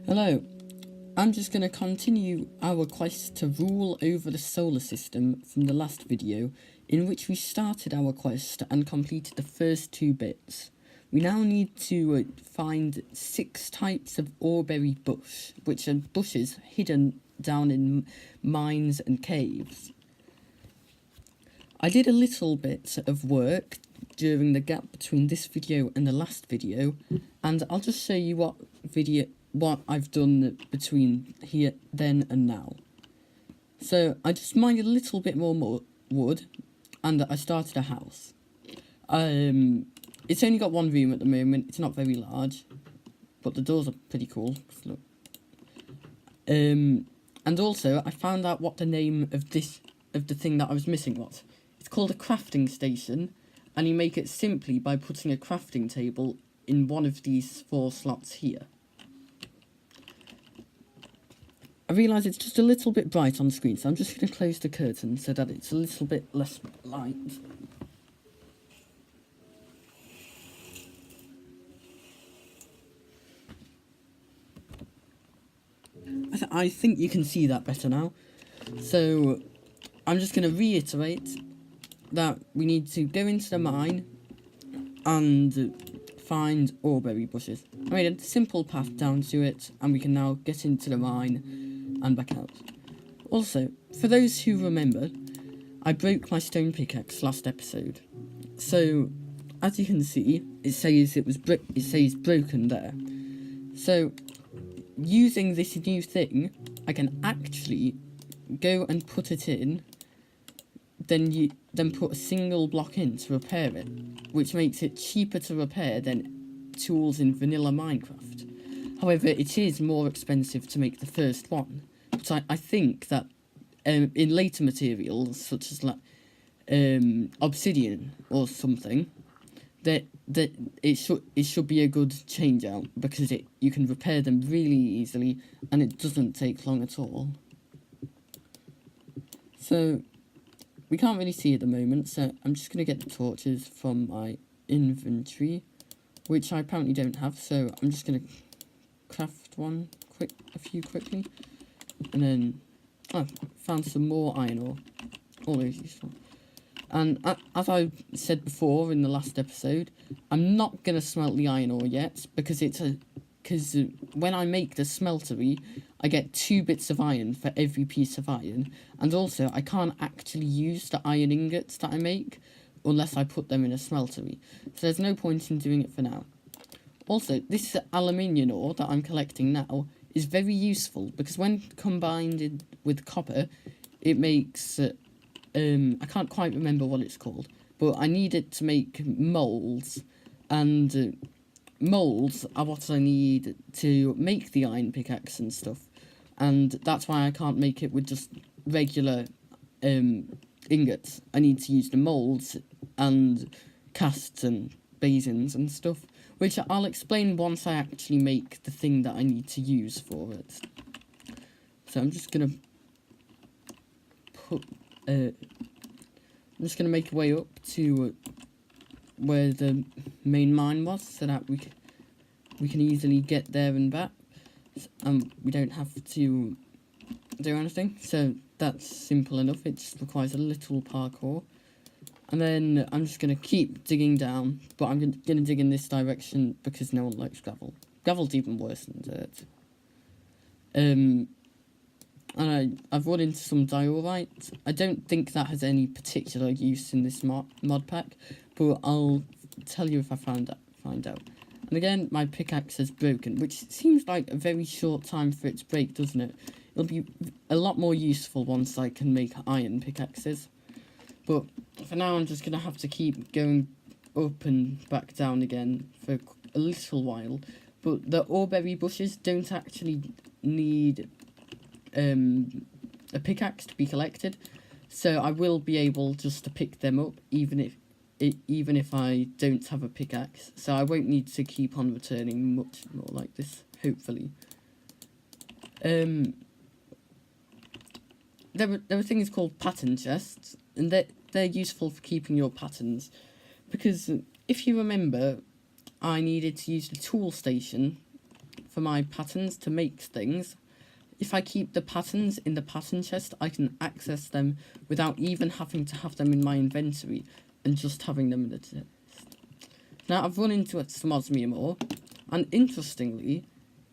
Hello, I'm just going to continue our quest to rule over the solar system from the last video, in which we started our quest and completed the first 2 bits. We now need to find 6 types of oreberry bush, which are bushes hidden down in mines and caves. I did a little bit of work during the gap between this video and the last video, and I'll just show you what I've done between here, then and now. So I just mined a little bit more wood, and I started a house. It's only got 1 room at the moment. It's not very large, but the doors are pretty cool. Look. And also I found out what the name of the thing that I was missing was. It's called a crafting station, and you make it simply by putting a crafting table in one of these 4 slots here. I realise it's just a little bit bright on screen, so I'm just going to close the curtain so that it's a little bit less light. I think you can see that better now. So I'm just going to reiterate that we need to go into the mine and find oreberry bushes. I made a simple path down to it, and we can now get into the mine and back out. Also, for those who remember, I broke my stone pickaxe last episode. So, as you can see, it says broken there. So, using this new thing, I can actually go and put it in, then put a single block in to repair it, which makes it cheaper to repair than tools in vanilla Minecraft. However, it is more expensive to make the first one, but I think that in later materials, such as like obsidian or something, that it should be a good change out, because you can repair them really easily and it doesn't take long at all. So we can't really see at the moment, so I'm just going to get the torches from my inventory, which I apparently don't have, so I'm just going to craft a few quickly, and then found some more iron ore, always useful. And as I said before in the last episode, I'm not going to smelt the iron ore yet, because when I make the smeltery, I get 2 bits of iron for every piece of iron, and also I can't actually use the iron ingots that I make unless I put them in a smeltery, so there's no point in doing it for now. Also, this aluminium ore that I'm collecting now is very useful, because when combined with copper, it makes I can't quite remember what it's called, but I need it to make moulds, and moulds are what I need to make the iron pickaxe and stuff, and that's why I can't make it with just regular ingots. I need to use the moulds and casts and basins and stuff, which I'll explain once I actually make the thing that I need to use for it. So I'm just gonna make a way up to where the main mine was, so that we can easily get there and back, and we don't have to do anything. So that's simple enough. It just requires a little parkour, and then I'm just gonna keep digging down, but I'm gonna dig in this direction because no one likes gravel. Gravel's even worse than dirt. And I've run into some diorite. I don't think that has any particular use in this mod pack, but I'll tell you if I find out. And again, my pickaxe is broken, which seems like a very short time for it to break, doesn't it? It'll be a lot more useful once I can make iron pickaxes. But for now, I'm just going to have to keep going up and back down again for a little while. But the oreberry bushes don't actually need a pickaxe to be collected, so I will be able just to pick them up even if I don't have a pickaxe, so I won't need to keep on returning much more like this, hopefully. There are things called pattern chests, and they're useful for keeping your patterns, because if you remember, I needed to use the tool station for my patterns to make things, if I keep the patterns in the pattern chest, I can access them without even having to have them in my inventory and just having them in the chest. Now, I've run into some osmium ore, and interestingly,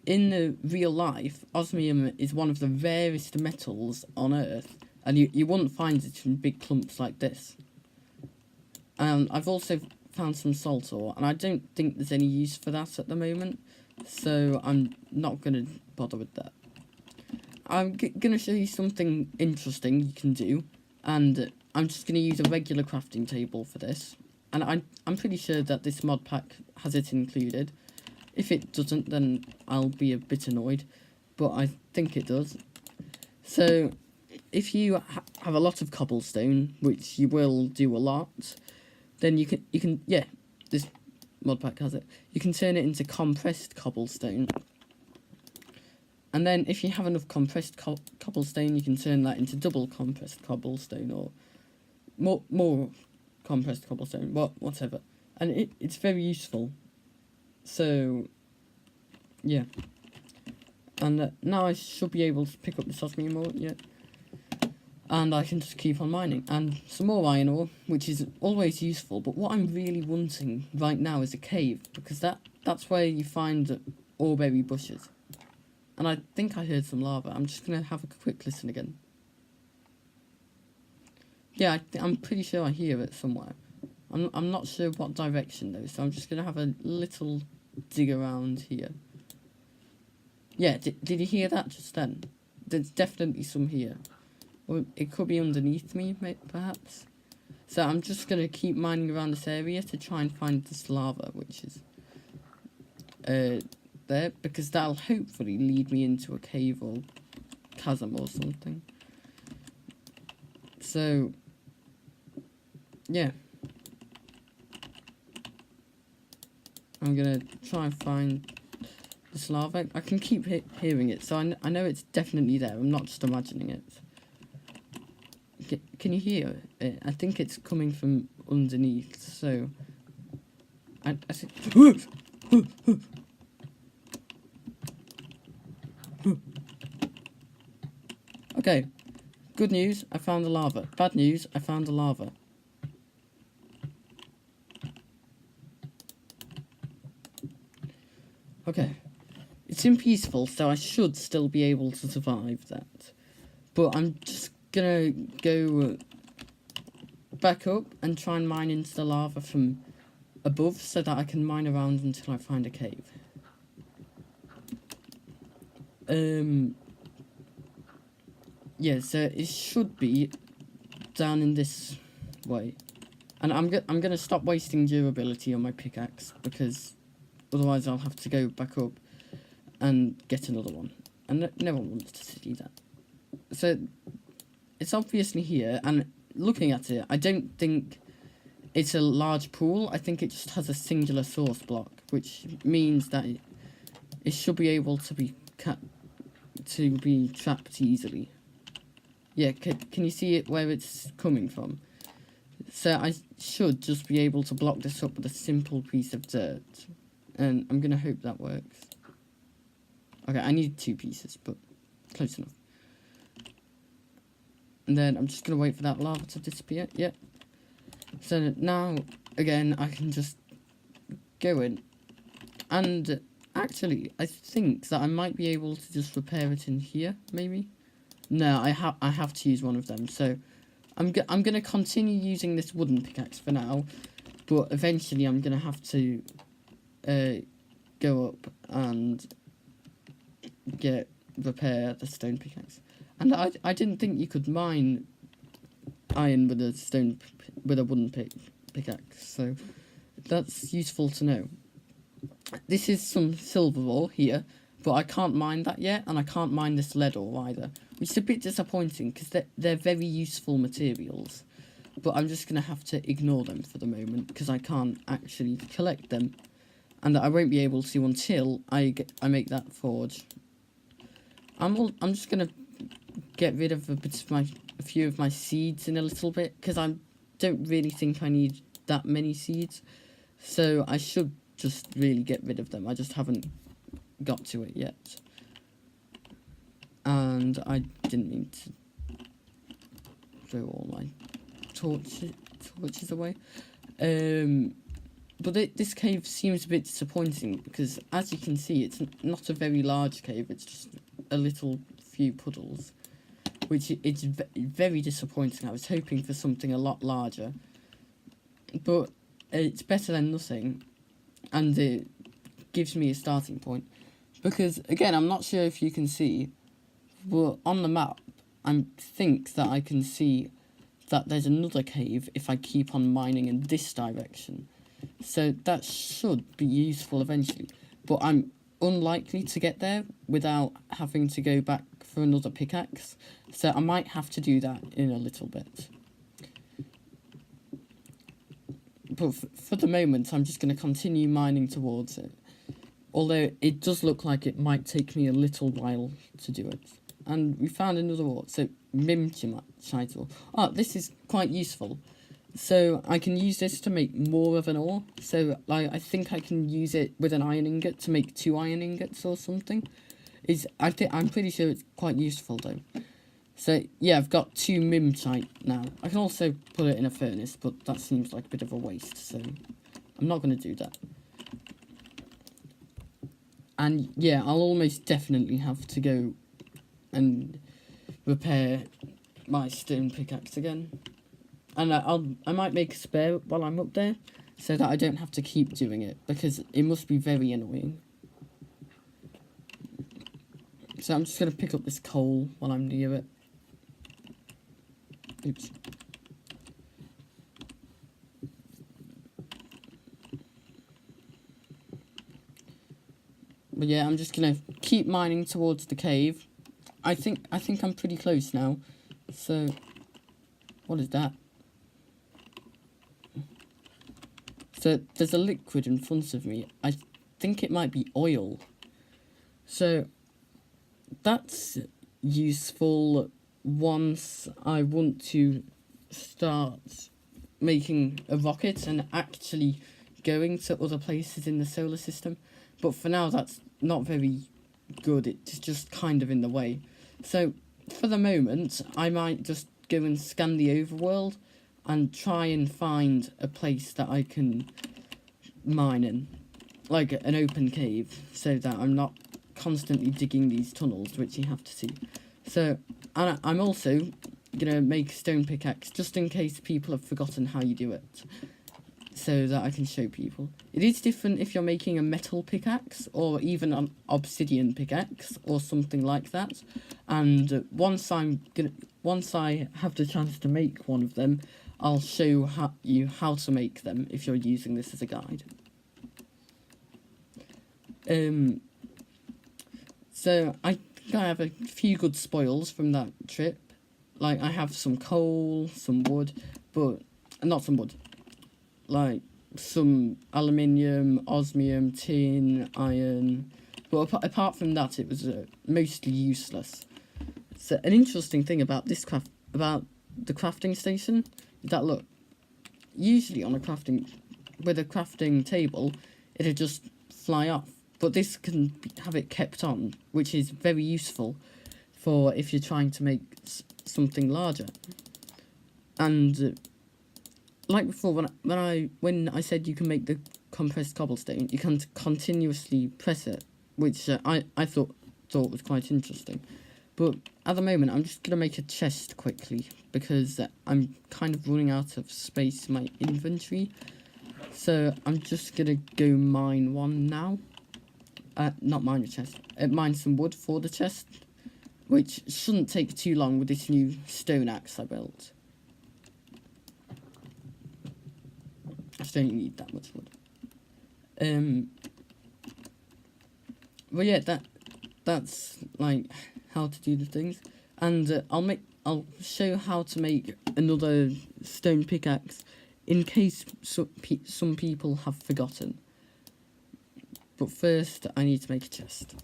in the real life, osmium is one of the rarest metals on Earth, and you wouldn't find it in big clumps like this. And I've also found some salt ore, and I don't think there's any use for that at the moment, so I'm not going to bother with that. I'm going to show you something interesting you can do, and I'm just going to use a regular crafting table for this. And I'm pretty sure that this mod pack has it included. If it doesn't, then I'll be a bit annoyed, but I think it does. So, if you have a lot of cobblestone, which you will do a lot, then you can yeah, this mod pack has it. You can turn it into compressed cobblestone. And then if you have enough compressed cobblestone, you can turn that into double compressed cobblestone, or more compressed cobblestone, whatever. And it's very useful. So, yeah. And now I should be able to pick up this osmium ore, yeah. And I can just keep on mining. And some more iron ore, which is always useful. But what I'm really wanting right now is a cave, because that's where you find oreberry bushes. And I think I heard some lava. I'm just going to have a quick listen again. Yeah, I'm pretty sure I hear it somewhere. I'm not sure what direction though, so I'm just going to have a little dig around here. Yeah, did you hear that just then? There's definitely some here. Or it could be underneath me, perhaps. So I'm just going to keep mining around this area to try and find this lava, which is there, because that'll hopefully lead me into a cave or chasm or something. So, yeah. I'm going to try and find this lava. I can keep hearing it, so I know it's definitely there. I'm not just imagining it. Can you hear it? I think it's coming from underneath, so... I said... Okay, good news, I found the lava. Bad news, I found the lava. Okay, it seemed peaceful, so I should still be able to survive that. But I'm just gonna go back up and try and mine into the lava from above so that I can mine around until I find a cave. Yeah, so it should be down in this way. And I'm gonna stop wasting durability on my pickaxe, because otherwise I'll have to go back up and get another one. And no one wants to see that. So it's obviously here, and looking at it, I don't think it's a large pool. I think it just has a singular source block, which means that it should be able to be trapped easily. Yeah, can you see it where it's coming from? So I should just be able to block this up with a simple piece of dirt. And I'm going to hope that works. Okay, I need 2 pieces, but close enough. And then I'm just going to wait for that lava to disappear. Yep. So now, again, I can just go in. And actually, I think that I might be able to just repair it in here, maybe? No, I have to use one of them. So I'm going to continue using this wooden pickaxe for now. But eventually I'm going to have to go up and repair the stone pickaxe. And I didn't think you could mine iron with a wooden pickaxe, so that's useful to know. This is some silver ore here, but I can't mine that yet, and I can't mine this lead ore either, which is a bit disappointing because they're very useful materials. But I'm just going to have to ignore them for the moment because I can't actually collect them, and I won't be able to until I make that forge. I'm just going to get rid of a few of my seeds in a little bit, because I don't really think I need that many seeds, so I should just really get rid of them. I just haven't got to it yet. And I didn't mean to throw all my torches away. But this cave seems a bit disappointing because, as you can see, it's not a very large cave. It's just a little few puddles, which it's very disappointing. I was hoping for something a lot larger, but it's better than nothing, and it gives me a starting point. Because, again, I'm not sure if you can see, but on the map, I think that I can see that there's another cave if I keep on mining in this direction. So that should be useful eventually. But I'm unlikely to get there without having to go back for another pickaxe. So I might have to do that in a little bit. But for the moment, I'm just going to continue mining towards it. Although it does look like it might take me a little while to do it. And we found another ore, so minuets. Oh, this is quite useful. So I can use this to make more of an ore. So I think I can use it with an iron ingot to make 2 iron ingots or something. I'm pretty sure it's quite useful though. So yeah, I've got 2 minuets now. I can also put it in a furnace, but that seems like a bit of a waste. So I'm not going to do that. And yeah, I'll almost definitely have to go and repair my stone pickaxe again. And I might make a spare while I'm up there, so that I don't have to keep doing it, because it must be very annoying. So I'm just going to pick up this coal while I'm near it. Oops. But yeah, I'm just going to keep mining towards the cave. I think I'm pretty close now. So, what is that? So, there's a liquid in front of me. I think it might be oil. So, that's useful once I want to start making a rocket and actually going to other places in the solar system. But for now, that's not very good. It's just kind of in the way. So, for the moment, I might just go and scan the overworld and try and find a place that I can mine in, like an open cave, so that I'm not constantly digging these tunnels, which you have to see. So, and I'm also going to make a stone pickaxe, just in case people have forgotten how you do it, so that I can show people. It is different if you're making a metal pickaxe, or even an obsidian pickaxe, or something like that. And once I have the chance to make one of them, I'll show you how to make them if you're using this as a guide. So I think I have a few good spoils from that trip. Like, I have some coal, some wood, but not some wood. Like some aluminium, osmium, tin, iron. But apart from that, it was mostly useless. So an interesting thing about the crafting station is that, look, usually on a crafting table, it'll just fly off. But this can have it kept on, which is very useful for if you're trying to make something larger. And like before, when I said you can make the compressed cobblestone, you can continuously press it, which I thought was quite interesting. But at the moment, I'm just going to make a chest quickly, because I'm kind of running out of space in my inventory. So I'm just going to go mine one now. Not mine a chest. Mine some wood for the chest, which shouldn't take too long with this new stone axe I built. I just don't need that much wood. But yeah, that's like how to do the things, and I'll show how to make another stone pickaxe in case some people have forgotten. But first, I need to make a chest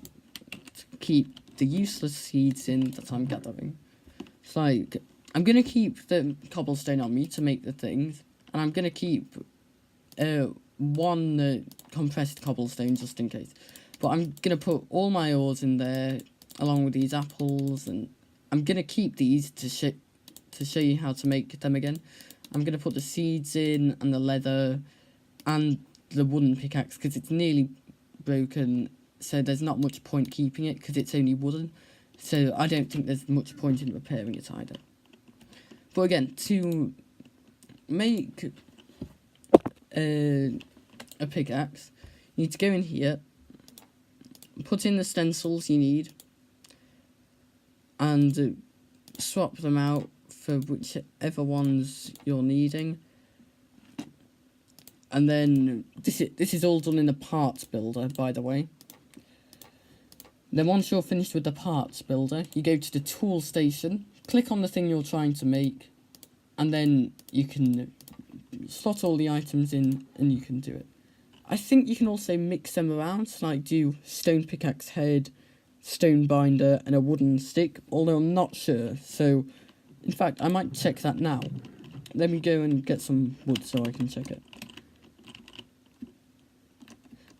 to keep the useless seeds in that I'm gathering. It's like, I'm gonna keep the cobblestone on me to make the things, and I'm gonna keep one compressed cobblestone just in case. But I'm going to put all my ores in there along with these apples, and I'm going to keep these to show you how to make them again. I'm going to put the seeds in and the leather and the wooden pickaxe because it's nearly broken, so there's not much point keeping it because it's only wooden. So I don't think there's much point in repairing it either. But again, to make a pickaxe, you need to go in here, put in the stencils you need, and swap them out for whichever ones you're needing. And then this is all done in the parts builder, by the way. Then once you're finished with the parts builder, you go to the tool station, click on the thing you're trying to make, and then you can slot all the items in and you can do it. I think you can also mix them around, like do stone pickaxe head, stone binder, and a wooden stick, although I'm not sure. So, in fact, I might check that now. Let me go and get some wood so I can check it.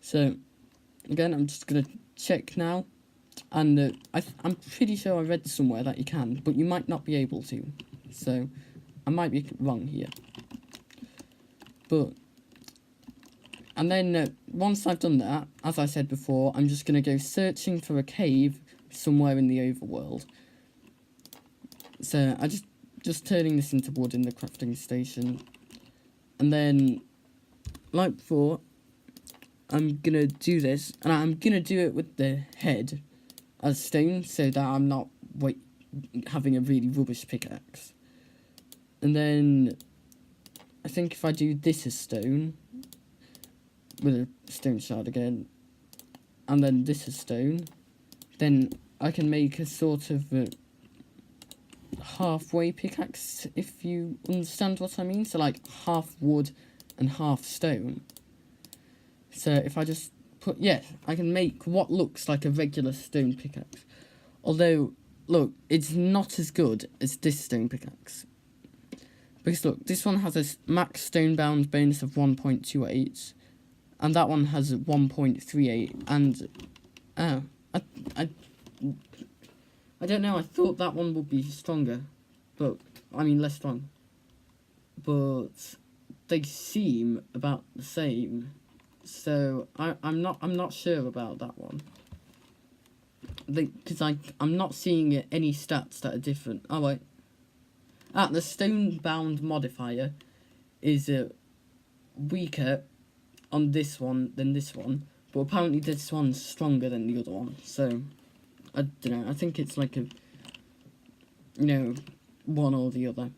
So, again, I'm just going to check now. And I'm pretty sure I read somewhere that you can, but you might not be able to. So, I might be wrong here. But, and then once I've done that, as I said before, I'm just going to go searching for a cave somewhere in the overworld. So, I just turning this into wood in the crafting station. And then, like before, I'm going to do this, and I'm going to do it with the head as stone, so that I'm not having a really rubbish pickaxe. And then, I think if I do this as stone, with a stone shard again, and then this as stone, then I can make a sort of halfway pickaxe, if you understand what I mean. So like half wood and half stone. So if I just put, yeah, I can make what looks like a regular stone pickaxe. Although, look, it's not as good as this stone pickaxe. Because look, this one has a max stone bound bonus of 1.28. And that one has 1.38. And, I don't know, I thought that one would be stronger. But, I mean, less strong. But they seem about the same. So I'm not sure about that one. Because I'm not seeing any stats that are different. Oh wait. The stone bound modifier is weaker on this one than this one, but apparently this one's stronger than the other one. So I don't know. I think it's like a one or the other.